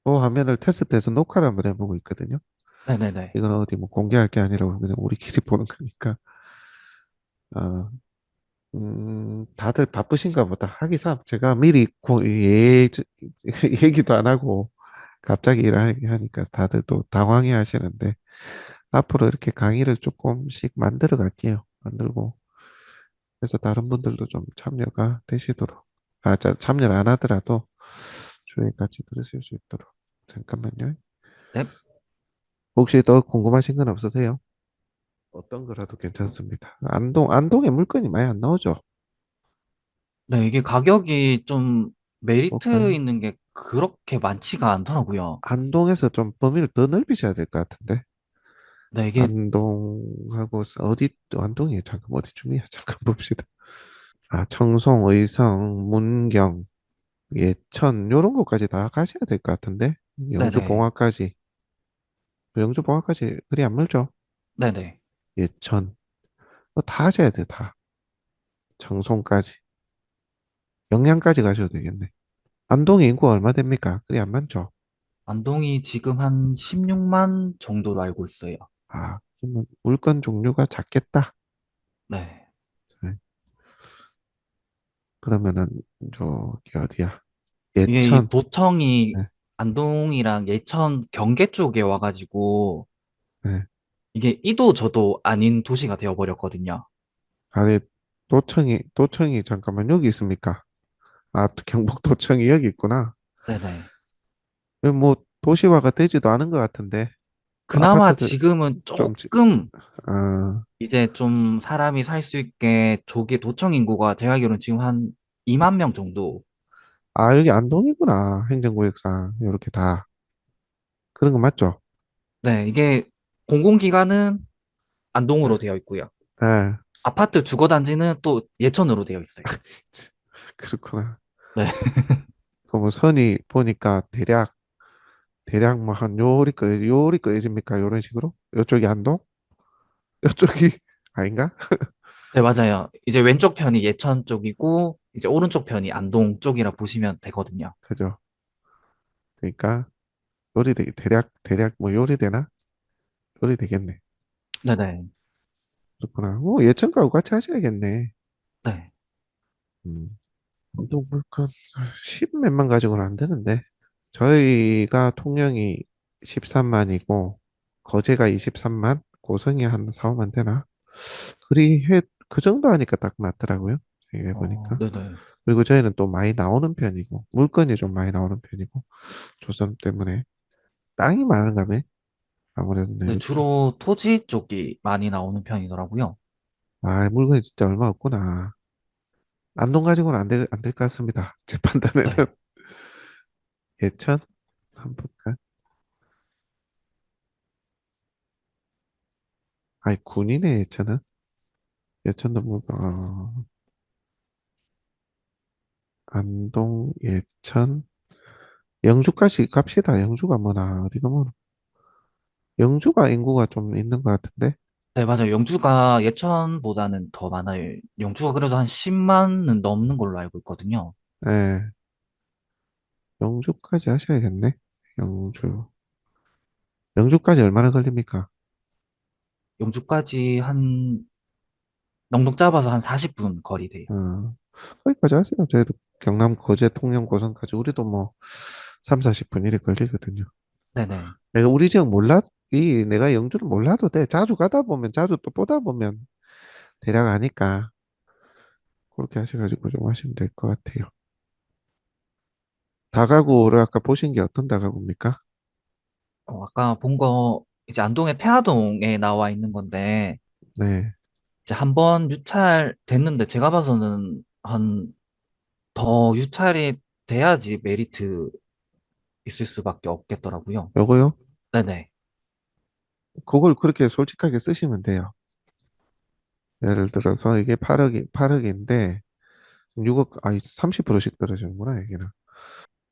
그 화면을 테스트해서 녹화를 한번 해보고 있거든요. 네네네. 이건 어디 뭐 공개할 게 아니라 그냥 우리끼리 보는 거니까. 어, 다들 바쁘신가 보다. 하기사 제가 미리 얘기도 안 하고 갑자기 일하니까 다들 또 당황해 하시는데 앞으로 이렇게 강의를 조금씩 만들어 갈게요. 만들고. 그래서 다른 분들도 좀 참여가 되시도록. 참여를 안 하더라도 주에 같이 들으실 수 있도록. 잠깐만요. 네. 혹시 더 궁금하신 건 없으세요? 어떤 거라도 괜찮습니다. 안동에 물건이 많이 안 나오죠? 네, 이게 가격이 좀 메리트 볼까요? 있는 게 그렇게 많지가 않더라고요. 안동에서 좀 범위를 더 넓히셔야 될 것 같은데. 네, 이게, 안동하고 어디 또 안동이 잠깐 어디쯤이야? 잠깐 봅시다. 청송, 의성, 문경, 예천 요런 곳까지 다 가셔야 될 것 같은데. 영주 네네. 봉화까지. 영주 봉화까지 그리 안 멀죠? 네네. 예천 다 하셔야 돼 다. 청송까지. 영양까지 가셔도 되겠네. 안동의 인구가 얼마 됩니까? 그리 안 많죠? 안동이 지금 한 16만 정도로 알고 있어요. 그러면 물건 종류가 작겠다. 네. 네. 그러면은 저기 어디야? 이게 이 예천. 도청이 네, 안동이랑 예천 경계 쪽에 와가지고 네. 이게 이도 저도 아닌 도시가 되어버렸거든요. 아니 도청이 잠깐만 여기 있습니까? 경북도청이 여기 있구나. 네네. 여기 뭐 도시화가 되지도 않은 것 같은데 그나마 아파트들 지금은 좀 조금 아, 이제 좀 사람이 살 수 있게 조기 도청 인구가 제가 알기로는 지금 한 2만 명 정도. 여기 안동이구나. 행정구역상 이렇게 다 그런 거 맞죠? 네, 이게 공공기관은 안동으로 되어 있고요. 예. 아파트 주거단지는 또 예천으로 되어 있어요. 그렇구나. 네. 그럼 선이 보니까 대략 뭐 한 요리 거해집니까? 이런 식으로? 이쪽이 안동? 이쪽이 아닌가? 네, 맞아요. 이제 왼쪽 편이 예천 쪽이고, 이제 오른쪽 편이 안동 쪽이라 보시면 되거든요. 그죠? 그러니까 대략 뭐 요리 되나? 요리 되겠네. 네네. 그렇구나. 예천가고 같이 하셔야겠네. 네. 음. 또 물건 10몇만 가지고는 안 되는데. 저희가 통영이 13만이고 거제가 23만, 고성이 한 4, 5만 되나? 그 정도 하니까 딱 맞더라고요. 얘기해 보니까. 네네. 그리고 저희는 또 많이 나오는 편이고 물건이 좀 많이 나오는 편이고 조선 때문에 땅이 많은가며 아무래도 네, 내가 주로 토지 쪽이 많이 나오는 편이더라고요. 물건이 진짜 얼마 없구나. 안동 가지고는 안 될 것 같습니다. 제 판단에는. 네. 예천? 한번 볼까? 군이네, 예천은. 예천도 뭐, 안동, 예천, 영주까지 갑시다. 영주가 뭐나, 어디가 뭐나. 영주가 인구가 좀 있는 것 같은데? 네, 맞아요. 영주가 예천보다는 더 많아요. 영주가 그래도 한 10만은 넘는 걸로 알고 있거든요. 예, 영주까지 하셔야겠네. 영주. 영주까지 얼마나 걸립니까? 영주까지 한, 넉넉 잡아서 한 40분 거리 돼요. 어, 거기까지 하세요. 저희도 경남 거제, 통영, 고성까지 우리도 뭐 3, 40분 이래 걸리거든요. 네네. 우리 지역 내가 영주를 몰라도 돼. 자주 가다 보면, 자주 또 보다 보면 대략 아니까 그렇게 하셔가지고 좀 하시면 될 것 같아요. 다가구를 아까 보신 게 어떤 다가구입니까? 아까 본 거, 이제 안동의 태화동에 나와 있는 건데, 네. 이제 한번 유찰 됐는데, 제가 봐서는 한, 더 유찰이 돼야지 메리트 있을 수밖에 없겠더라고요. 요거요? 네네. 그걸 그렇게 솔직하게 쓰시면 돼요. 예를 들어서 이게 8억인데 6억, 30%씩 떨어지는구나, 여기는.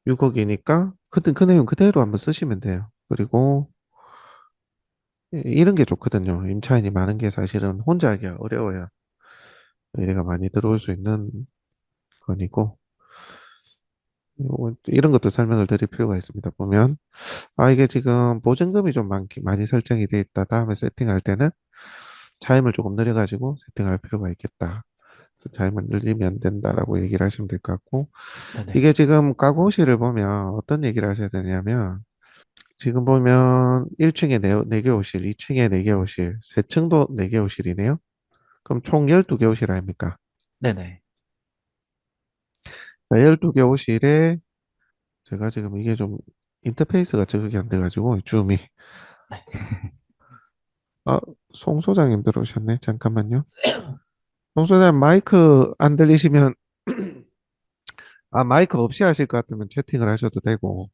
6억이니까 그 내용 그대로 한번 쓰시면 돼요. 그리고 이런 게 좋거든요. 임차인이 많은 게 사실은 혼자 하기가 어려워야 의뢰가 많이 들어올 수 있는 건이고 이런 것도 설명을 드릴 필요가 있습니다. 보면, 이게 지금 보증금이 좀 많이 설정이 돼 있다. 다음에 세팅할 때는 차임을 조금 늘려가지고 세팅할 필요가 있겠다. 그래서 차임을 늘리면 된다라고 얘기를 하시면 될 것 같고, 네네. 이게 지금 가구호실을 보면 어떤 얘기를 하셔야 되냐면, 지금 보면 1층에 4개 호실, 2층에 4개 호실, 3층도 4개 호실이네요. 그럼 총 12개 호실 아닙니까? 네네. 12개 호실에 제가 지금 이게 좀 인터페이스가 적응이 안 돼가지고 줌이 아, 송 소장님 들어오셨네. 잠깐만요. 송 소장님 마이크 안 들리시면 마이크 없이 하실 것 같으면 채팅을 하셔도 되고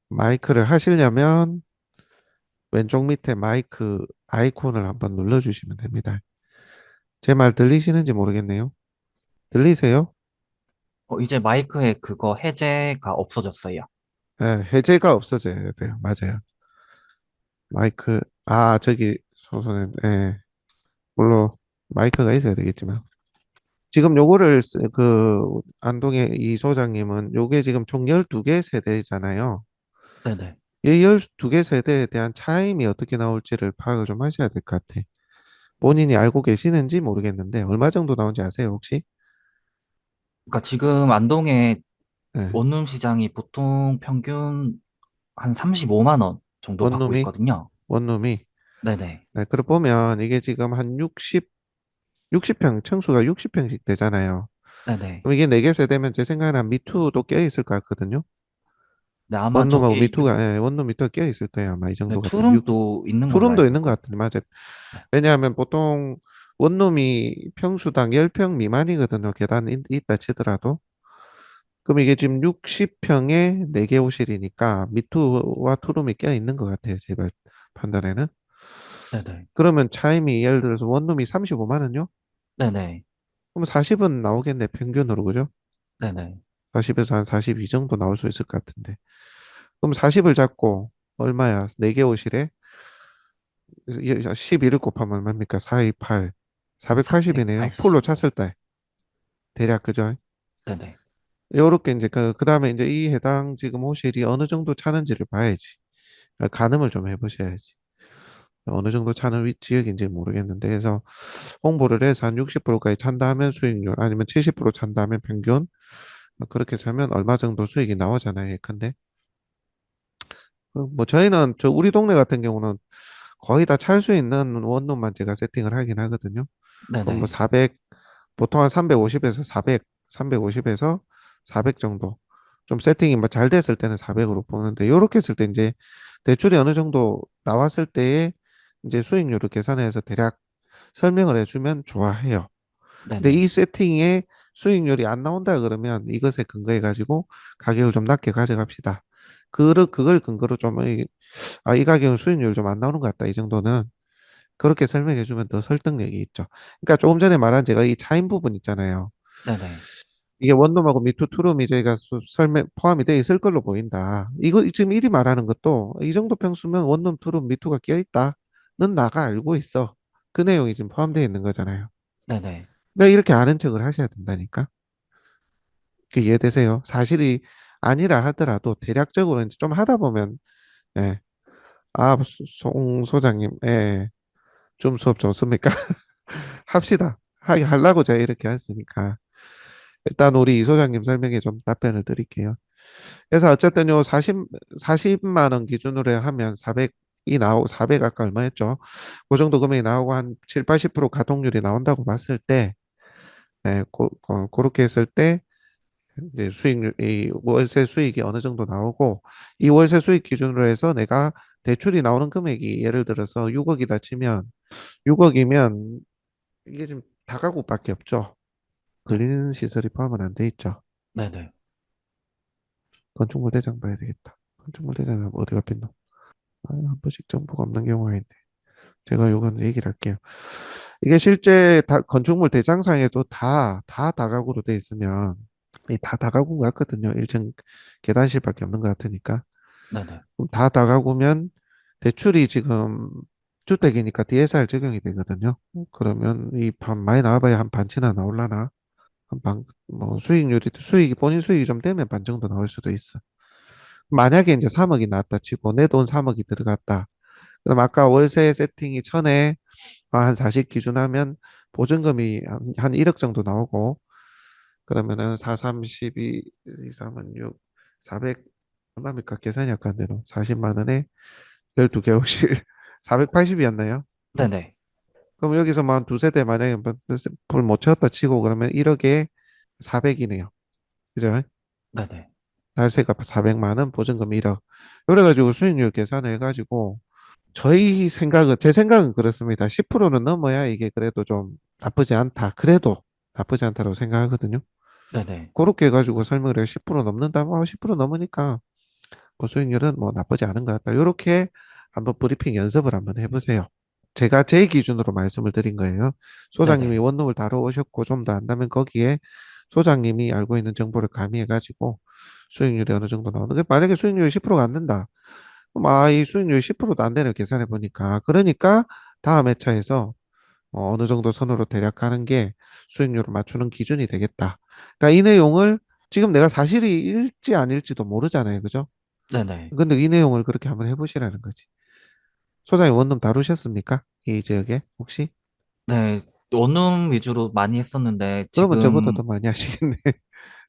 마이크를 하시려면 왼쪽 밑에 마이크 아이콘을 한번 눌러주시면 됩니다. 제 말 들리시는지 모르겠네요. 들리세요? 이제 마이크에 그거 해제가 없어졌어요. 네, 해제가 없어져야 돼요. 맞아요. 마이크 저기 송 소장님 예, 물론 마이크가 있어야 되겠지만 지금 요거를 안동의 이 소장님은 요게 지금 총 12개 세대잖아요. 네네. 이 12개 세대에 대한 차임이 어떻게 나올지를 파악을 좀 하셔야 될 것 같아. 본인이 알고 계시는지 모르겠는데 얼마 정도 나온지 아세요, 혹시? 그러니까 지금 안동의 네. 원룸 시장이 보통 평균 한 35만 원 정도 받고 원룸이 있거든요. 원룸이 네네. 네, 그걸 보면 이게 지금 한 60평 층수가 60평씩 되잖아요. 네네. 그럼 이게 4개 세대면 제 생각에는 한 미투도 껴 있을 것 같거든요. 네, 아마 원룸하고 저기 미투가 원룸 미투가 껴 있을 거예요. 아마 이 네, 정도가 되면 투룸도 있는 걸로 투룸도 알고 있는 것 있거든요. 같은데 맞아요. 네. 왜냐하면 보통 원룸이 평수당 10평 미만이거든요. 계단이 있다 치더라도. 그럼 이게 지금 60평에 4개 호실이니까 미투와 투룸이 껴 있는 것 같아요. 제 판단에는. 네네. 그러면 차임이 예를 들어서 원룸이 35만 원요? 네네. 그럼 40은 나오겠네. 평균으로. 그죠? 네네. 40에서 한 42 정도 나올 수 있을 것 같은데. 그럼 40을 잡고 얼마야? 4개 호실에 11을 곱하면 얼마입니까? 4, 2, 8. 480이네요. 풀로 485. 찼을 때. 대략 그죠? 네네. 요렇게 이제 그다음에 이제 이 해당 지금 호실이 어느 정도 차는지를 봐야지. 가늠을 좀 해보셔야지. 어느 정도 차는 지역인지 모르겠는데 그래서 홍보를 해서 한 60%까지 찬다 하면 수익률 아니면 70% 찬다 하면 평균 그렇게 차면 얼마 정도 수익이 나오잖아요. 근데 뭐 저희는 우리 동네 같은 경우는 거의 다 찰 수 있는 원룸만 제가 세팅을 하긴 하거든요. 그럼 뭐 네네. 400, 보통 한 350에서 400, 350에서 400 정도. 좀 세팅이 뭐 잘 됐을 때는 400으로 보는데, 요렇게 했을 때 이제 대출이 어느 정도 나왔을 때에 이제 수익률을 계산해서 대략 설명을 해주면 좋아해요. 근데 이 네네. 세팅에 수익률이 안 나온다 그러면 이것에 근거해 가지고 가격을 좀 낮게 가져갑시다. 그걸 근거로 좀, 이 가격은 수익률 좀 안 나오는 것 같다. 이 정도는 그렇게 설명해 주면 더 설득력이 있죠. 그러니까 조금 전에 말한 제가 이 차임 부분 있잖아요. 네네. 이게 원룸하고 미투 투룸이 저희가 설명 포함이 되어 있을 걸로 보인다. 이거 지금 이리 말하는 것도 이 정도 평수면 원룸, 투룸, 미투가 끼어 있다는 나가 알고 있어. 그 내용이 지금 포함되어 있는 거잖아요. 네네. 그러니까 이렇게 아는 척을 하셔야 된다니까. 그 이해되세요? 사실이 아니라 하더라도 대략적으로 이제 좀 하다 보면 예. 송 소장님, 예. 좀 수업 좋습니까? 합시다. 하려고 제가 이렇게 했으니까. 일단 우리 이 소장님 설명에 좀 답변을 드릴게요. 그래서 어쨌든 요 40만 원 기준으로 하면 400이 나오고, 400 아까 얼마였죠? 그 정도 금액이 나오고 한 7, 80% 가동률이 나온다고 봤을 때, 네, 그렇게 했을 때, 이제 이 월세 수익이 어느 정도 나오고, 이 월세 수익 기준으로 해서 내가 대출이 나오는 금액이 예를 들어서 6억이다 치면, 6억이면 이게 지금 다가구밖에 없죠. 근린 시설이 포함은 안 돼 있죠. 네네. 건축물 대장 봐야 되겠다. 건축물 대장은 어디가 빈노? 한 번씩 정보가 없는 경우가 있네. 제가 요건 얘기를 할게요. 이게 실제 건축물 대장상에도 다 다가구로 돼 있으면 이 다 다가구 같거든요. 1층 계단실밖에 없는 것 같으니까. 네네. 그럼 다 다가구면 대출이 지금 주택이니까 DSR 적용이 되거든요. 그러면 이 반 많이 나와봐야 한 반치나 나올라나? 뭐 수익이, 본인 수익이 좀 되면 반 정도 나올 수도 있어. 만약에 이제 3억이 나왔다 치고 내 돈 3억이 들어갔다. 그럼 아까 월세 세팅이 천에 한 40 기준하면 보증금이 한 1억 정도 나오고, 그러면은 4, 3, 12, 2, 3은 6, 400, 얼마입니까? 계산이 아까 안 되노? 40만 원에 12개월씩 480이었나요? 네네. 그럼 여기서 만 두세 대 만약에 불못 채웠다 치고 그러면 1억에 400이네요. 그죠? 네네. 날세가 400만 원, 보증금 1억. 그래가지고 수익률 계산해가지고 제 생각은 그렇습니다. 10%는 넘어야 이게 그래도 좀 나쁘지 않다. 그래도 나쁘지 않다고 생각하거든요. 네네. 그렇게 해가지고 설명을 해요. 10% 넘는다. 뭐 10% 넘으니까 뭐 수익률은 뭐 나쁘지 않은 것 같다. 이렇게 한번 브리핑 연습을 한번 해보세요. 제가 제 기준으로 말씀을 드린 거예요. 소장님이 네네. 원룸을 다뤄오셨고 좀 더 안다면 거기에 소장님이 알고 있는 정보를 가미해가지고 수익률이 어느 정도 나오는 게, 만약에 수익률이 10%가 안 된다. 그럼 이 수익률이 10%도 안 되는 계산해 보니까, 그러니까 다음 회차에서 어느 정도 선으로 대략 하는 게 수익률을 맞추는 기준이 되겠다. 그러니까 이 내용을 지금 내가 사실일지 아닐지도 모르잖아요. 그죠? 네네. 근데 이 내용을 그렇게 한번 해보시라는 거지. 소장님 원룸 다루셨습니까? 이 지역에 혹시? 네. 원룸 위주로 많이 했었는데 그러면 저보다 지금 더 많이 하시겠네.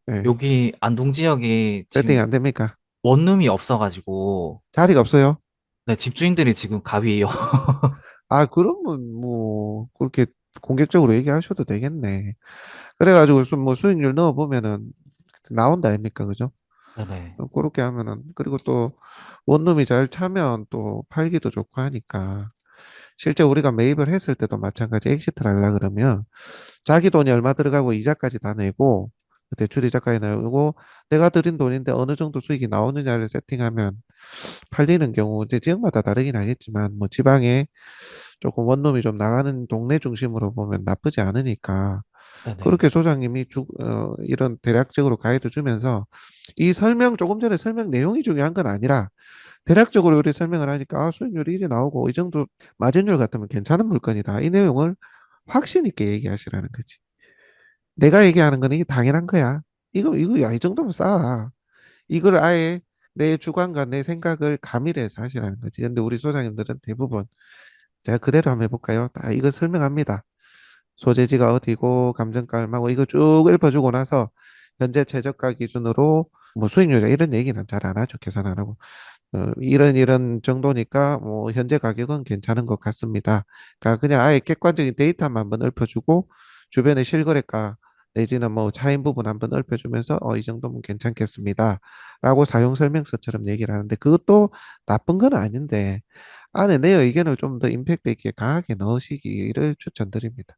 네. 여기 안동 지역이 세팅이 지금 안 됩니까? 원룸이 없어가지고 자리가 없어요? 네, 집주인들이 지금 가위에요. 아, 그러면 뭐 그렇게 공격적으로 얘기하셔도 되겠네. 그래가지고 뭐 수익률 넣어보면은 나온다 아닙니까? 그죠? 네네. 그렇게 하면은, 그리고 또 원룸이 잘 차면 또 팔기도 좋고 하니까, 실제 우리가 매입을 했을 때도 마찬가지, 엑시트를 하려 그러면 자기 돈이 얼마 들어가고 이자까지 다 내고 대출 이자까지 내고 내가 들인 돈인데 어느 정도 수익이 나오느냐를 세팅하면 팔리는 경우, 이제 지역마다 다르긴 하겠지만 뭐 지방에 조금 원룸이 좀 나가는 동네 중심으로 보면 나쁘지 않으니까, 네네. 그렇게 소장님이 이런 대략적으로 가이드 주면서, 이 설명, 조금 전에 설명 내용이 중요한 건 아니라 대략적으로 우리 설명을 하니까 수익률이 이리 나오고 이 정도 마진율 같으면 괜찮은 물건이다. 이 내용을 확신 있게 얘기하시라는 거지. 내가 얘기하는 거는 이게 당연한 거야. 이거, 야, 이 정도면 싸. 이걸 아예 내 주관과 내 생각을 가미해서 하시라는 거지. 근데 우리 소장님들은 대부분, 제가 그대로 한번 해볼까요? 다 이거 설명합니다. 소재지가 어디고 감정가 얼마고 이거 쭉 읊어주고 나서 현재 최저가 기준으로 뭐 수익률이나 이런 얘기는 잘 안 하죠. 계산 안 하고. 이런 정도니까 뭐 현재 가격은 괜찮은 것 같습니다. 그러니까 그냥 아예 객관적인 데이터만 한번 읊어주고 주변의 실거래가 내지는 뭐 차인 부분 한번 읊어주면서 이 정도면 괜찮겠습니다. 라고 사용 설명서처럼 얘기를 하는데, 그것도 나쁜 건 아닌데 안에 내 의견을 좀 더 임팩트 있게 강하게 넣으시기를 추천드립니다.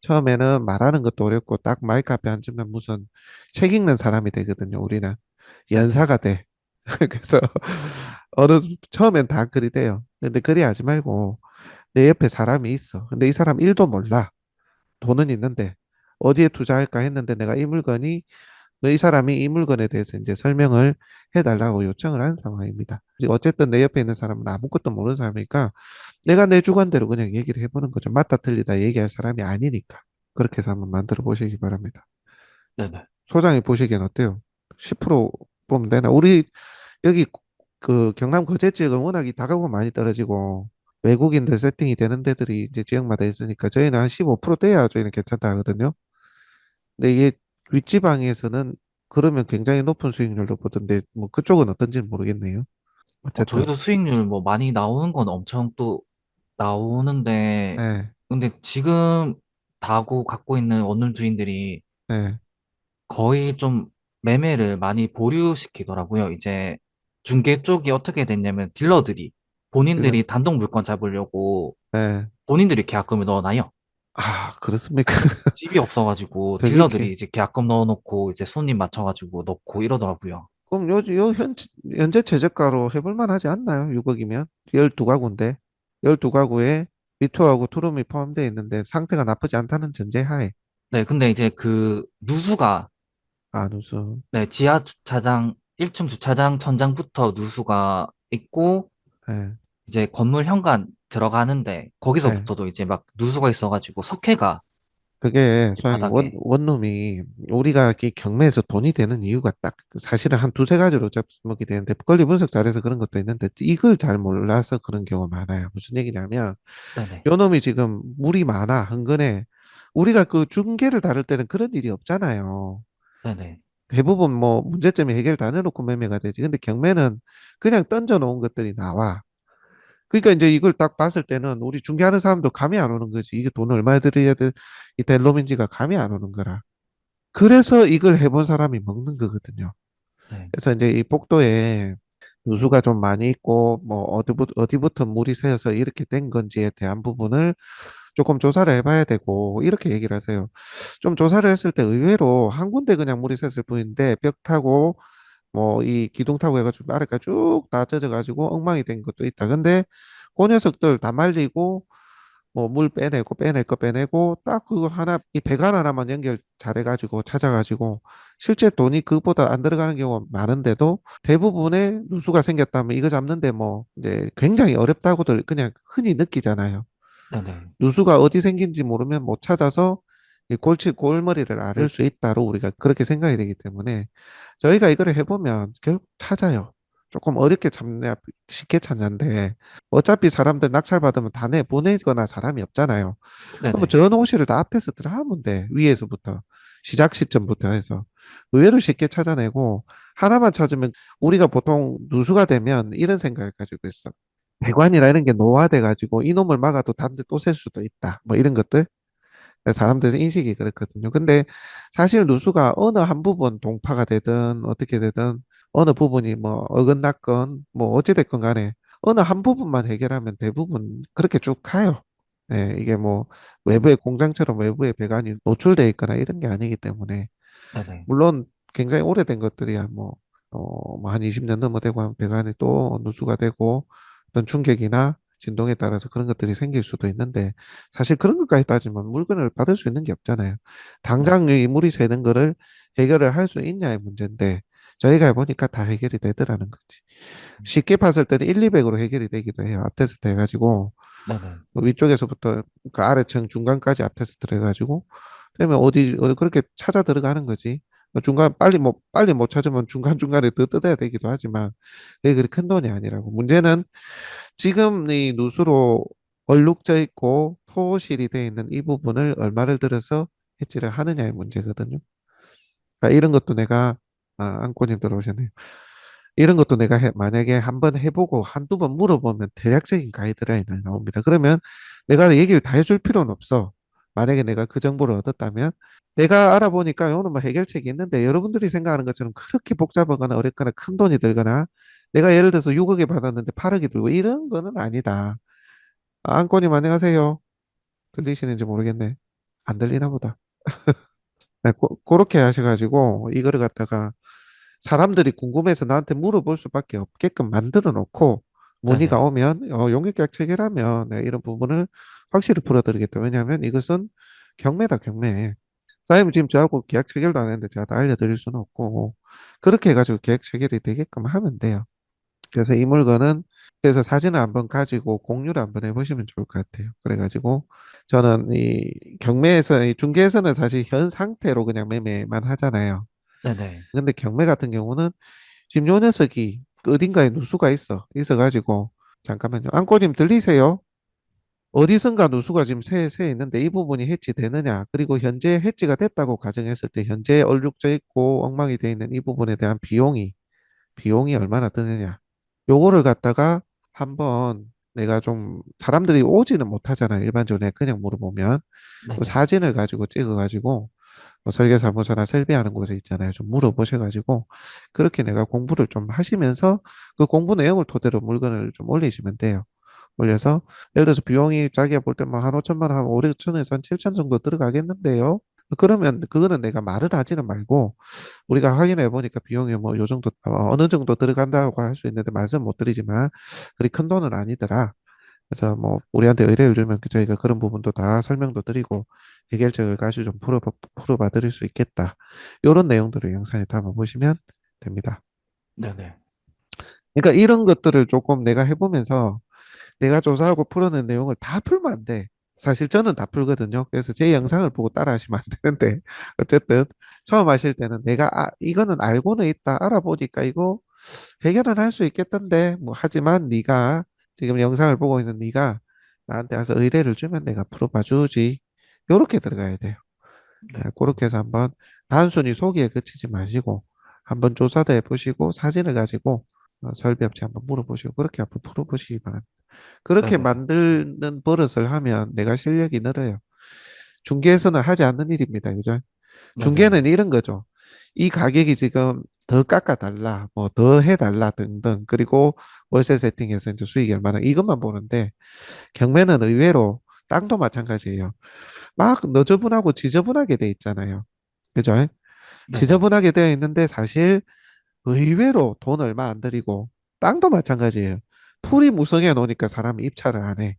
처음에는 말하는 것도 어렵고 딱 마이크 앞에 앉으면 무슨 책 읽는 사람이 되거든요. 우리는 네네. 연사가 돼. 그래서 처음엔 다 그리 돼요. 근데 그리 하지 말고 내 옆에 사람이 있어. 근데 이 사람 일도 몰라. 돈은 있는데 어디에 투자할까 했는데 내가 이 사람이 이 물건에 대해서 이제 설명을 해달라고 요청을 한 상황입니다. 그리고 어쨌든 내 옆에 있는 사람은 아무것도 모르는 사람이니까 내가 내 주관대로 그냥 얘기를 해보는 거죠. 맞다 틀리다 얘기할 사람이 아니니까. 그렇게 해서 한번 만들어 보시기 바랍니다. 네네. 소장이 보시기엔 어때요? 10% 보면 되나? 우리 여기 그 경남 거제 지역은 워낙 이 다가구가 많이 떨어지고 외국인들 세팅이 되는 데들이 이제 지역마다 있으니까 저희는 한 15% 돼야 저희는 괜찮다 하거든요. 근데 이게 윗지방에서는 그러면 굉장히 높은 수익률로 보던데 뭐 그쪽은 어떤지는 모르겠네요. 어쨌든, 저희도 수익률 뭐 많이 나오는 건 엄청 또 나오는데, 예, 근데 지금 다구 갖고 있는 원룸 주인들이 예, 거의 좀 매매를 많이 보류시키더라고요. 이제 중개 쪽이 어떻게 됐냐면 딜러들이 딜러, 본인들이 단독 물건 잡으려고 예. 본인들이 계약금을 넣어놔요. 아, 그렇습니까? 집이 없어가지고 되게 딜러들이 이제 계약금 넣어놓고 이제 손님 맞춰가지고 넣고 이러더라고요. 그럼 현재 최저가로 해볼 만하지 않나요? 6억이면 12가구인데 12가구에 미투하고 투룸이 포함되어 있는데 상태가 나쁘지 않다는 전제하에. 네, 근데 이제 그 누수가 아, 누수. 네, 지하 주차장 1층 주차장 천장부터 누수가 있고 예, 이제 건물 현관 들어가는데 예. 거기서부터도 이제 막 누수가 있어가지고 석회가 그게 소장님 밑바닥에. 원룸이 우리가 이 경매에서 돈이 되는 이유가 딱 사실은 한 두세 가지로 잡먹이 되는데 권리 분석 잘해서 그런 것도 있는데 이걸 잘 몰라서 그런 경우가 많아요. 무슨 얘기냐면 네네. 요 놈이 지금 물이 많아 흥건해. 우리가 그 중개를 다룰 때는 그런 일이 없잖아요. 네네. 대부분 뭐 문제점이 해결 다 내놓고 매매가 되지. 근데 경매는 그냥 던져 놓은 것들이 나와. 그러니까 이제 이걸 딱 봤을 때는 우리 중개하는 사람도 감이 안 오는 거지. 이게 돈을 얼마에 들여야 될 놈인지가 감이 안 오는 거라. 그래서 이걸 해본 사람이 먹는 거거든요. 네. 그래서 이제 이 복도에 누수가 좀 많이 있고 뭐 어디부터 물이 새어서 이렇게 된 건지에 대한 부분을 조금 조사를 해봐야 되고 이렇게 얘기를 하세요. 좀 조사를 했을 때 의외로 한 군데 그냥 물이 샜을 뿐인데 벽 타고 뭐 이 기둥 타고 해가지고 아래까지 쭉 다 젖어가지고 엉망이 된 것도 있다. 근데 그 녀석들 다 말리고 뭐 물 빼내고 빼낼 거 빼내고 딱 그거 하나 이 배관 하나만 연결 잘해가지고 찾아가지고 실제 돈이 그보다 안 들어가는 경우가 많은데도 대부분의 누수가 생겼다면 이거 잡는데 뭐 이제 굉장히 어렵다고들 그냥 흔히 느끼잖아요. 네네. 누수가 어디 생긴지 모르면 못 찾아서 이 골머리를 앓을 수 있다로 우리가 그렇게 생각이 되기 때문에 저희가 이거를 해보면 결국 찾아요. 조금 어렵게 찾냐, 쉽게 찾는데 어차피 사람들 낙찰 받으면 다 내보내거나 사람이 없잖아요. 그럼 네네. 저 호실을 다 앞에서 들어가면 돼. 위에서부터. 시작 시점부터 해서. 의외로 쉽게 찾아내고 하나만 찾으면 우리가 보통 누수가 되면 이런 생각을 가지고 있어. 배관이라 이런 게 노화돼 가지고 이놈을 막아도 다른 데 또 셀 수도 있다. 뭐 이런 것들. 사람들의 인식이 그렇거든요. 근데 사실 누수가 어느 한 부분 동파가 되든 어떻게 되든 어느 부분이 뭐 어긋났건 뭐 어찌됐건 간에 어느 한 부분만 해결하면 대부분 그렇게 쭉 가요. 예, 이게 뭐 외부의 공장처럼 외부의 배관이 노출돼 있거나 이런 게 아니기 때문에 네네. 물론 굉장히 오래된 것들이야 뭐한 20년 넘어되고 하면 배관이 또 누수가 되고 어떤 충격이나 진동에 따라서 그런 것들이 생길 수도 있는데 사실 그런 것까지 따지면 물건을 받을 수 있는 게 없잖아요. 네. 당장 이 물이 새는 거를 해결을 할 수 있냐의 문제인데 저희가 해보니까 다 해결이 되더라는 거지. 쉽게 봤을 때는 1, 200으로 해결이 되기도 해요. 앞테스트 해가지고 네네. 뭐 위쪽에서부터 그 아래층 중간까지 앞테스트를 해가지고 그러면 어디 그렇게 찾아 들어가는 거지. 뭐 중간 빨리 못 찾으면 중간중간에 더 뜯어야 되기도 하지만 그게 그리 큰 돈이 아니라고. 문제는 지금 이 누수로 얼룩져 있고 토실이 되어 있는 이 부분을 얼마를 들여서 해지를 하느냐의 문제거든요. 그러니까 이런 것도 내가 안고님 들어오셨네요. 이런 것도 내가 만약에 한번 해보고 한두 번 물어보면 대략적인 가이드라인이 나옵니다. 그러면 내가 얘기를 다 해줄 필요는 없어. 만약에 내가 그 정보를 얻었다면 내가 알아보니까 요는 뭐 해결책이 있는데 여러분들이 생각하는 것처럼 그렇게 복잡하거나 어렵거나 큰 돈이 들거나 내가 예를 들어서 6억에 받았는데 8억이 들고 이런 거는 아니다. 안고님 안녕하세요. 들리시는지 모르겠네. 안 들리나 보다. 네, 그렇게 하셔가지고 이거를 갖다가 사람들이 궁금해서 나한테 물어볼 수밖에 없게끔 만들어 놓고 문의가 네네. 오면 용역계약 체결하면 네, 이런 부분을 확실히 풀어드리겠다. 왜냐하면 이것은 경매다 경매. 사장님 지금 저하고 계약 체결도 안 했는데 제가 다 알려드릴 수는 없고 그렇게 해가지고 계약 체결이 되게끔 하면 돼요. 그래서 이 물건은 그래서 사진을 한번 가지고 공유를 한번 해보시면 좋을 것 같아요. 그래가지고 저는 이 경매에서 이 중개에서는 사실 현 상태로 그냥 매매만 하잖아요. 네네. 근데 경매 같은 경우는 지금 요 녀석이 그 어딘가에 누수가 있어가지고 잠깐만요. 안고님 들리세요? 어디선가 누수가 지금 새 있는데 이 부분이 해지되느냐? 그리고 현재 해지가 됐다고 가정했을 때 현재 얼룩져 있고 엉망이 돼 있는 이 부분에 대한 비용이 얼마나 드느냐? 요거를 갖다가 한번 내가 좀 사람들이 오지는 못하잖아요. 일반적으로 내가 그냥 물어보면 그 네네. 사진을 가지고 찍어가지고 뭐 설계사무소나 설비하는 곳에 있잖아요. 좀 물어보셔가지고 그렇게 내가 공부를 좀 하시면서 그 공부 내용을 토대로 물건을 좀 올리시면 돼요. 올려서 예를 들어서 비용이 자기가 볼 때 뭐 한 5천만 원, 한 5천에서 한 7천 정도 들어가겠는데요. 그러면 그거는 내가 말을 하지는 말고 우리가 확인해 보니까 비용이 뭐 요 정도 어느 정도 들어간다고 할 수 있는데 말씀 못 드리지만 그리 큰 돈은 아니더라. 그래서 뭐 우리한테 의뢰를 주면 저희가 그런 부분도 다 설명도 드리고 해결책을 같이 좀 풀어봐 드릴 수 있겠다. 이런 내용들을 영상에 담아 보시면 됩니다. 네네. 그러니까 이런 것들을 조금 내가 해보면서 내가 조사하고 풀어낸 내용을 다 풀면 안 돼. 사실 저는 다 풀거든요. 그래서 제 영상을 보고 따라 하시면 안 되는데, 어쨌든, 처음 하실 때는 내가, 이거는 알고는 있다. 알아보니까 이거 해결은 할 수 있겠던데, 뭐, 하지만 네가, 지금 영상을 보고 있는 네가 나한테 와서 의뢰를 주면 내가 풀어봐 주지. 요렇게 들어가야 돼요. 네, 그렇게 해서 한번 단순히 소기에 그치지 마시고 한번 조사도 해보시고 사진을 가지고 설비업체 한번 물어보시고 그렇게 한번 풀어보시기 바랍니다. 그렇게 네네, 만드는 버릇을 하면 내가 실력이 늘어요. 중개에서는 하지 않는 일입니다. 그죠? 네네, 중개는 이런 거죠. 이 가격이 지금 더 깎아달라, 뭐 더 해달라 등등. 그리고 월세 세팅해서 이제 수익이 얼마나 이것만 보는데 경매는 의외로 땅도 마찬가지예요. 막 너저분하고 지저분하게 돼 있잖아요. 그죠? 네네, 지저분하게 되어 있는데 사실 의외로 돈 얼마 안 들이고 땅도 마찬가지예요. 풀이 무성해 놓으니까 사람이 입찰을 안 해.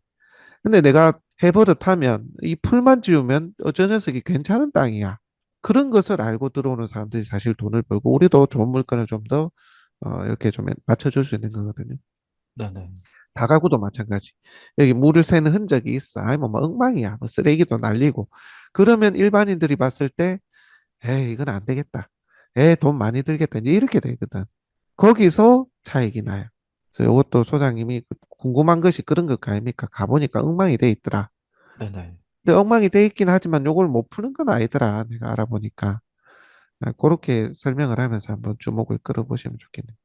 근데 내가 해버릇하면 이 풀만 지우면 어쩌 녀석이 괜찮은 땅이야. 그런 것을 알고 들어오는 사람들이 사실 돈을 벌고 우리도 좋은 물건을 좀 더 이렇게 좀 맞춰줄 수 있는 거거든요. 네네, 다가구도 마찬가지. 여기 물을 새는 흔적이 있어. 아니 뭐 엉망이야. 뭐 쓰레기도 날리고. 그러면 일반인들이 봤을 때 에이 이건 안 되겠다. 에이 돈 많이 들겠다. 이제 이렇게 되거든. 거기서 차익이 나요. 그래서 이것도 소장님이 궁금한 것이 그런 것 아닙니까? 가보니까 엉망이 돼 있더라. 네네, 근데 엉망이 돼 있긴 하지만 요걸 못 푸는 건 아니더라. 내가 알아보니까. 그렇게 설명을 하면서 한번 주목을 끌어보시면 좋겠네요.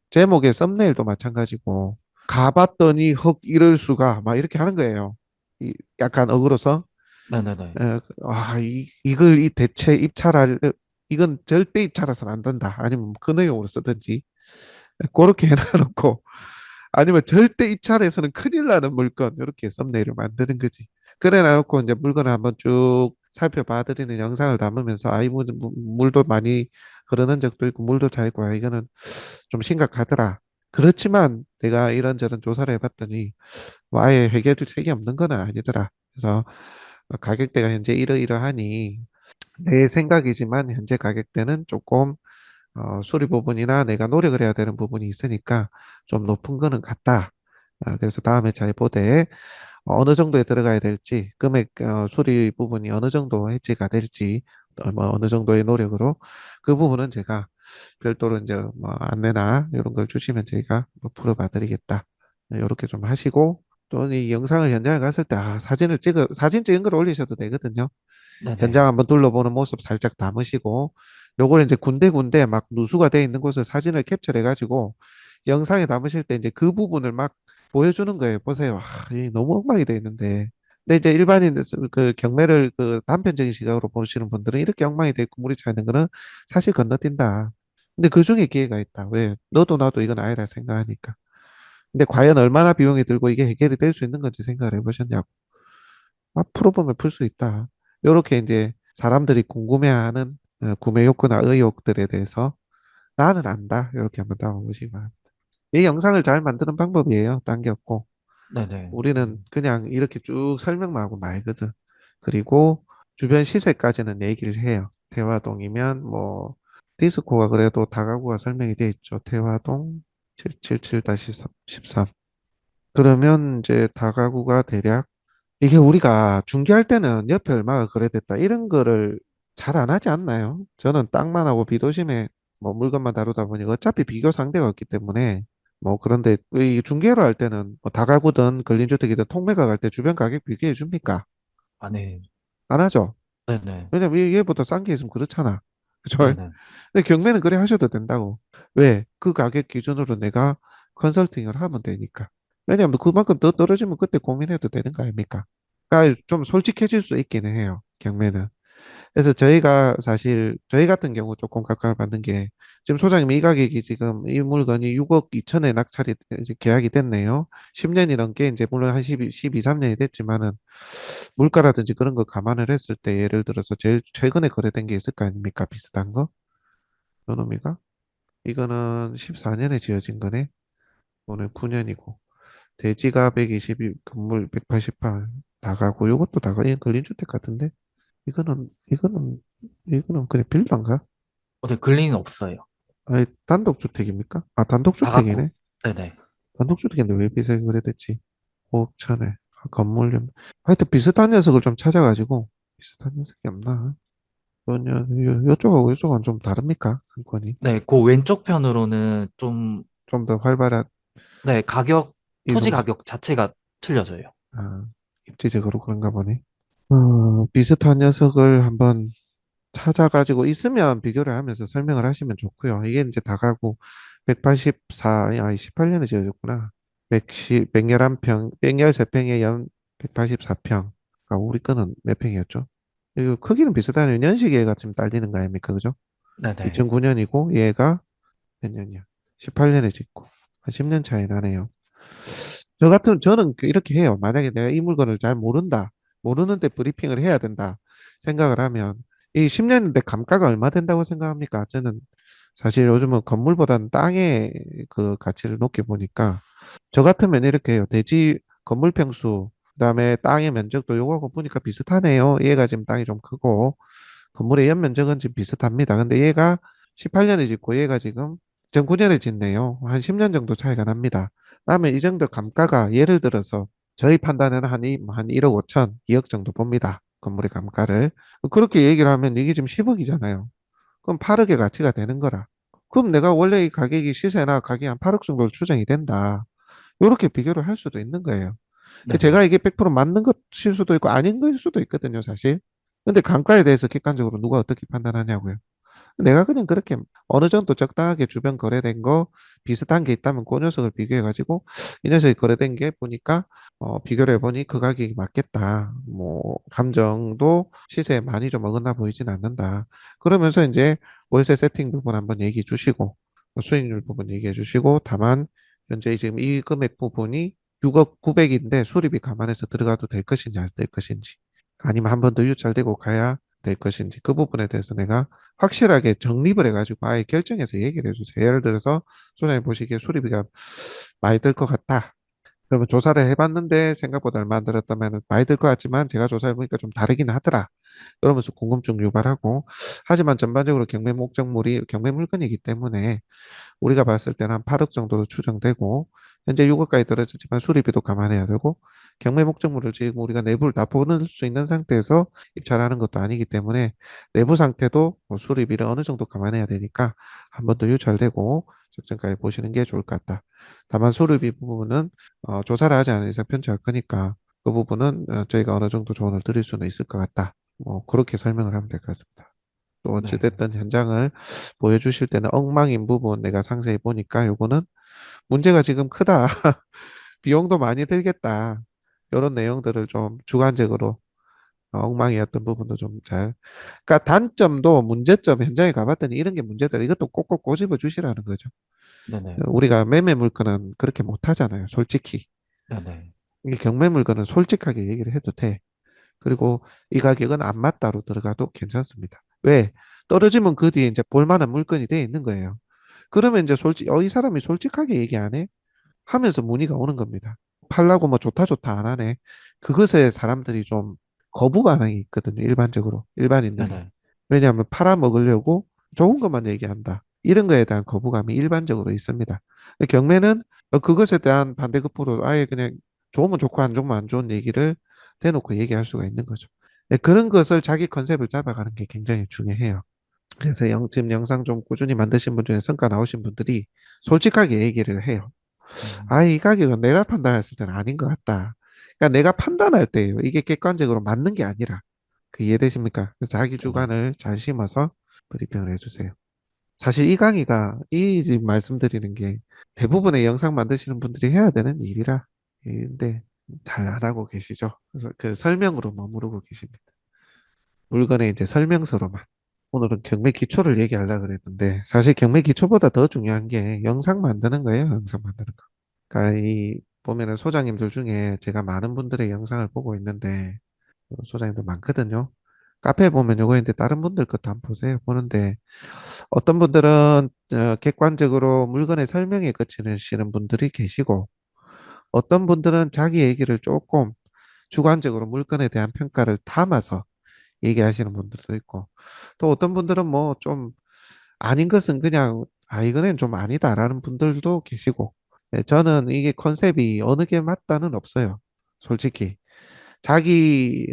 제목의 썸네일도 마찬가지고, 가봤더니 헉, 이럴 수가, 막 이렇게 하는 거예요. 약간 억울해서, 네네네, 이걸 이 대체 입찰할, 이건 절대 입찰해서는 안 된다. 아니면 그 내용으로 쓰든지, 그렇게 해놔놓고, 아니면 절대 입찰해서는 큰일 나는 물건, 이렇게 썸네일을 만드는 거지. 그래 놔놓고 이제 물건을 한번 쭉 살펴봐 드리는 영상을 담으면서, 물도 많이 흐르는 적도 있고, 물도 차 있고, 이거는 좀 심각하더라. 그렇지만 내가 이런저런 조사를 해봤더니 뭐 아예 해결책이 없는 건 아니더라. 그래서 가격대가 현재 이러이러하니 내 생각이지만 현재 가격대는 조금 수리 부분이나 내가 노력을 해야 되는 부분이 있으니까 좀 높은 거는 같다. 그래서 다음에 잘 보되 어느 정도에 들어가야 될지 금액 수리 부분이 어느 정도 해지가 될지 어느 정도의 노력으로 그 부분은 제가 별도로 이제 뭐 안내나 이런 걸 주시면 저희가 뭐 풀어봐 드리겠다. 이렇게 좀 하시고 또 이 영상을 현장에 갔을 때 사진 찍은 걸 올리셔도 되거든요. 네네. 현장 한번 둘러보는 모습 살짝 담으시고 요걸 이제 군데군데 막 누수가 돼 있는 곳을 사진을 캡처해 가지고 영상에 담으실 때 이제 그 부분을 막 보여주는 거예요. 보세요. 이 너무 엉망이 돼 있는데. 근데 이제 일반인 그 경매를 그 단편적인 시각으로 보시는 분들은 이렇게 엉망이 돼 있고 물이 차 있는 거는 사실 건너뛴다. 근데 그 중에 기회가 있다. 왜? 너도 나도 이건 아니라 생각하니까. 근데 과연 얼마나 비용이 들고 이게 해결이 될 수 있는 건지 생각을 해보셨냐고. 풀어보면 풀 수 있다. 이렇게 이제 사람들이 궁금해하는 구매 욕구나 의욕들에 대해서 나는 안다. 이렇게 한번 담아보시기 바랍니다. 이 영상을 잘 만드는 방법이에요. 딴 게 없고. 네네. 우리는 그냥 이렇게 쭉 설명만 하고 말거든. 그리고 주변 시세까지는 얘기를 해요. 대화동이면 뭐 디스코가 그래도 다가구가 설명이 돼 있죠. 대화동 777-13. 그러면 이제 다가구가 대략 이게 우리가 중개할 때는 옆에 얼마가 거래됐다 이런 거를 잘 안 하지 않나요? 저는 땅만 하고 비도심에 뭐 물건만 다루다 보니 어차피 비교 상대가 없기 때문에 뭐 그런데 이 중개로 할 때는 뭐 다가구든 근린주택이든 통매가 갈 때 주변 가격 비교해 줍니까? 아, 네. 안 하죠. 네네. 왜냐면 얘보다 싼 게 있으면 그렇잖아. 그죠? 네네. 근데 경매는 그래 하셔도 된다고. 왜? 그 가격 기준으로 내가 컨설팅을 하면 되니까. 왜냐면 그만큼 더 떨어지면 그때 고민해도 되는 거 아닙니까? 그러니까 좀 솔직해질 수 있기는 해요. 경매는. 그래서 저희가 사실 저희 같은 경우 조금 각광을 받는 게 지금 소장님 이 가격이 지금 이 물건이 6억 2천에 낙찰이 이제 계약이 됐네요. 10년이 넘게 이제 물론 한 12, 13년이 됐지만은 물가라든지 그런 거 감안을 했을 때 예를 들어서 제일 최근에 거래된 게 있을 거 아닙니까? 비슷한 거? 요놈이가? 이거는 14년에 지어진 거네. 오늘 9년이고. 대지가 122, 건물 188, 다가구. 요것도 다가, 이 근린주택 같은데? 이거는 그냥 빌라인가? 네, 근린은 없어요. 아니, 단독주택입니까? 다가구. 단독주택이네. 네네. 단독주택인데 왜 비싸게 거래됐지? 5억 천에. 건물 좀, 하여튼 비슷한 녀석을 좀 찾아가지고, 비슷한 녀석이 없나? 요쪽하고 요쪽은 좀 다릅니까? 상권이. 네, 그 왼쪽 편으로는 좀, 좀 더 활발한 네, 토지 이동, 가격 자체가 틀려져요. 아, 입지적으로 그런가 보네. 비슷한 녀석을 한번 찾아가지고 있으면 비교를 하면서 설명을 하시면 좋고요. 이게 이제 다 가고 184, 아니 18년에 지어졌구나. 111평, 113평에 연 184평. 아, 우리 거는 몇 평이었죠? 이거 크기는 비슷하네요. 연식에 지금 딸리는 거 아닙니까? 그죠? 네네. 2009년이고 얘가 몇 년이야? 18년에 짓고 한 10년 차이 나네요. 저는 이렇게 해요. 만약에 내가 이 물건을 잘 모른다. 모르는데 브리핑을 해야 된다. 생각을 하면 이 10년인데 감가가 얼마 된다고 생각합니까? 저는 사실 요즘은 건물보다는 땅의 그 가치를 높게 보니까 저 같으면 이렇게 해요. 대지 건물 평수, 그다음에 땅의 면적도 요거하고 보니까 비슷하네요. 얘가 지금 땅이 좀 크고 건물의 연면적은 지금 비슷합니다. 근데 얘가 18년에 짓고 얘가 지금 2009년에 짓네요. 한 10년 정도 차이가 납니다. 그러면 이 정도 감가가 예를 들어서 저희 판단에는 한 1억 5천, 2억 정도 봅니다. 건물의 감가를. 그렇게 얘기를 하면 이게 지금 10억이잖아요. 그럼 8억의 가치가 되는 거라. 그럼 내가 원래 이 가격이 시세나 가격이 한 8억 정도 추정이 된다. 이렇게 비교를 할 수도 있는 거예요. 제가 네네. 이게 100% 맞는 것일 수도 있고 아닌 것일 수도 있거든요, 사실. 근데 감가에 대해서 객관적으로 누가 어떻게 판단하냐고요. 내가 그냥 그렇게 어느 정도 적당하게 주변 거래된 거 비슷한 게 있다면 그 녀석을 비교해가지고 이 녀석이 거래된 게 보니까 비교를 해보니 그 가격이 맞겠다. 뭐 감정도 시세에 많이 좀 어긋나 보이진 않는다. 그러면서 이제 월세 세팅 부분 한번 얘기해 주시고 수익률 부분 얘기해 주시고 다만 현재 지금 이 금액 부분이 6억 9백인데 수리비 감안해서 들어가도 될 것인지 안 될 것인지 아니면 한 번 더 유찰되고 가야 될 것인지 그 부분에 대해서 내가 확실하게 정립을 해가지고 아예 결정해서 얘기를 해주세요. 예를 들어서 소장님 보시기에 수리비가 많이 들 것 같다. 그러면 조사를 해봤는데 생각보다 얼마 안 들었다면 많이 들 것 같지만 제가 조사해보니까 좀 다르긴 하더라. 그러면서 궁금증 유발하고 하지만 전반적으로 경매 목적물이 경매 물건이기 때문에 우리가 봤을 때는 한 8억 정도로 추정되고 현재 6억까지 떨어졌지만 수리비도 감안해야 되고 경매 목적물을 지금 우리가 내부를 다 보는 수 있는 상태에서 입찰하는 것도 아니기 때문에 내부 상태도 뭐 수리비를 어느 정도 감안해야 되니까 한 번 더 유찰되고 적정가에 보시는 게 좋을 것 같다. 다만 수리비 부분은 조사를 하지 않은 이상 편차할 거니까 그 부분은 저희가 어느 정도 조언을 드릴 수는 있을 것 같다. 뭐 그렇게 설명을 하면 될 것 같습니다. 또 네. 어찌됐든 현장을 보여주실 때는 엉망인 부분 내가 상세히 보니까 요거는 문제가 지금 크다. 비용도 많이 들겠다. 이런 내용들을 좀 주관적으로 엉망이었던 부분도 좀 잘. 그러니까 단점도 문제점 현장에 가봤더니 이런 게 문제다. 이것도 꼭꼭 꼬집어 주시라는 거죠. 네네. 우리가 매매 물건은 그렇게 못 하잖아요. 솔직히. 네네. 이 경매 물건은 솔직하게 얘기를 해도 돼. 그리고 이 가격은 안 맞다로 들어가도 괜찮습니다. 왜? 떨어지면 그 뒤에 이제 볼만한 물건이 돼 있는 거예요. 그러면 이제 이 사람이 솔직하게 얘기 안 해? 하면서 문의가 오는 겁니다. 팔라고 뭐 좋다 좋다 안 하네. 그것에 사람들이 좀 거부 반응이 있거든요. 일반적으로. 일반인들이. 네네. 왜냐하면 팔아먹으려고 좋은 것만 얘기한다. 이런 거에 대한 거부감이 일반적으로 있습니다. 경매는 그것에 대한 반대급부로 아예 그냥 좋으면 좋고 안 좋으면 안 좋은 얘기를 대놓고 얘기할 수가 있는 거죠. 그런 것을 자기 컨셉을 잡아가는 게 굉장히 중요해요. 그래서 지금 영상 좀 꾸준히 만드신 분 중에 성과 나오신 분들이 솔직하게 얘기를 해요. 음, 아, 이 가격은 내가 판단했을 때는 아닌 것 같다. 그러니까 내가 판단할 때예요. 이게 객관적으로 맞는 게 아니라. 그 이해되십니까? 그래서 자기 네네. 주관을 잘 심어서 브리핑을 해주세요. 사실 이 강의가 이 지금 말씀드리는 게 대부분의 영상 만드시는 분들이 해야 되는 일이라. 근데 잘 안 하고 계시죠. 그래서 그 설명으로 머무르고 계십니다. 물건의 이제 설명서로만. 오늘은 경매 기초를 얘기하려고 그랬는데 사실 경매 기초보다 더 중요한 게 영상 만드는 거예요. 영상 만드는 거. 그러니까 이 보면은 소장님들 중에 제가 많은 분들의 영상을 보고 있는데 소장님들 많거든요. 카페에 보면 요거 있는데 다른 분들 것도 한번 보세요. 보는데 어떤 분들은 객관적으로 물건의 설명에 그치시는 분들이 계시고 어떤 분들은 자기 얘기를 조금 주관적으로 물건에 대한 평가를 담아서 얘기하시는 분들도 있고 또 어떤 분들은 뭐 좀 아닌 것은 그냥 이거는 좀 아니다라는 분들도 계시고 저는 이게 컨셉이 어느 게 맞다는 없어요. 솔직히. 자기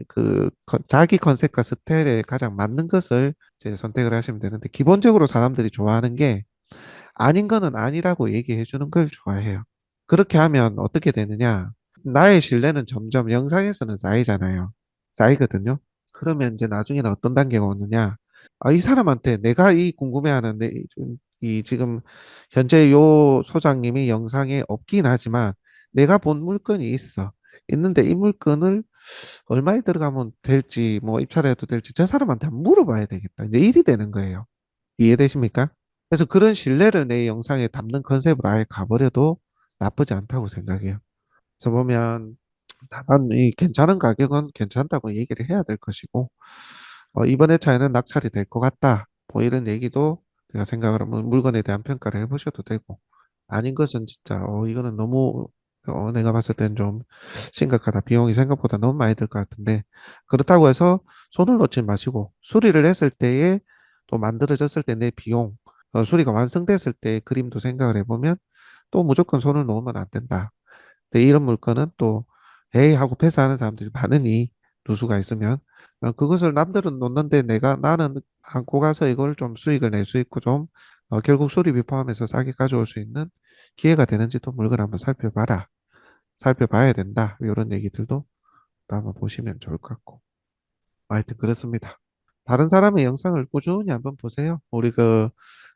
컨셉과 스타일에 가장 맞는 것을 이제 선택을 하시면 되는데, 기본적으로 사람들이 좋아하는 게 아닌 거는 아니라고 얘기해 주는 걸 좋아해요. 그렇게 하면 어떻게 되느냐? 나의 신뢰는 점점 영상에서는 쌓이잖아요. 쌓이거든요. 그러면 이제 나중에는 어떤 단계가 오느냐? 아, 이 사람한테 내가 이 궁금해하는 이 지금 현재 요 소장님이 영상에 없긴 하지만 내가 본 물건이 있어. 있는데 이 물건을 얼마에 들어가면 될지, 뭐 입찰해도 될지 저 사람한테 한번 물어봐야 되겠다. 이제 일이 되는 거예요. 이해되십니까? 그래서 그런 신뢰를 내 영상에 담는 컨셉으로 아예 가버려도 나쁘지 않다고 생각해요. 그래서 보면 다만 이 괜찮은 가격은 괜찮다고 얘기를 해야 될 것이고, 이번 회차에는 낙찰이 될 것 같다. 뭐 이런 얘기도 제가 생각을 하면 물건에 대한 평가를 해보셔도 되고, 아닌 것은 진짜 이거는 너무 내가 봤을 땐 좀 심각하다. 비용이 생각보다 너무 많이 들 것 같은데, 그렇다고 해서 손을 놓지 마시고 수리를 했을 때에 또 만들어졌을 때 내 비용, 수리가 완성됐을 때 그림도 생각을 해보면 또 무조건 손을 놓으면 안 된다. 근데 이런 물건은 또 에이 하고 패스하는 사람들이 많으니, 누수가 있으면 그것을 남들은 놓는데 나는 안고 가서 이걸 좀 수익을 낼 수 있고 좀 결국 수리비 포함해서 싸게 가져올 수 있는 기회가 되는지 또 물건 한번 살펴봐라. 살펴봐야 된다. 이런 얘기들도 또 한번 보시면 좋을 것 같고. 하여튼 그렇습니다. 다른 사람의 영상을 꾸준히 한번 보세요. 우리 그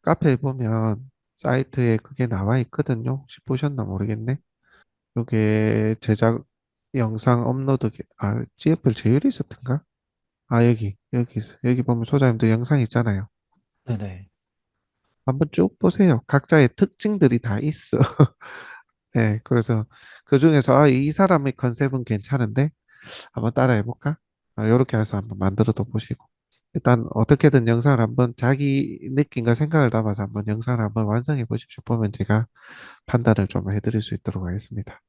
카페에 보면 사이트에 그게 나와 있거든요. 혹시 보셨나 모르겠네. 요게 제작 영상 업로드 GFL 제휴리스트인가? 아, 여기 있어. 여기 보면 소장님도 영상 있잖아요. 네네. 한번 쭉 보세요. 각자의 특징들이 다 있어. 네, 그래서 그 중에서 이 사람의 컨셉은 괜찮은데 한번 따라해볼까? 이렇게 해서 한번 만들어도 보시고. 일단 어떻게든 영상을 한번 자기 느낌과 생각을 담아서 한번 영상을 한번 완성해 보십시오. 보면 제가 판단을 좀 해드릴 수 있도록 하겠습니다.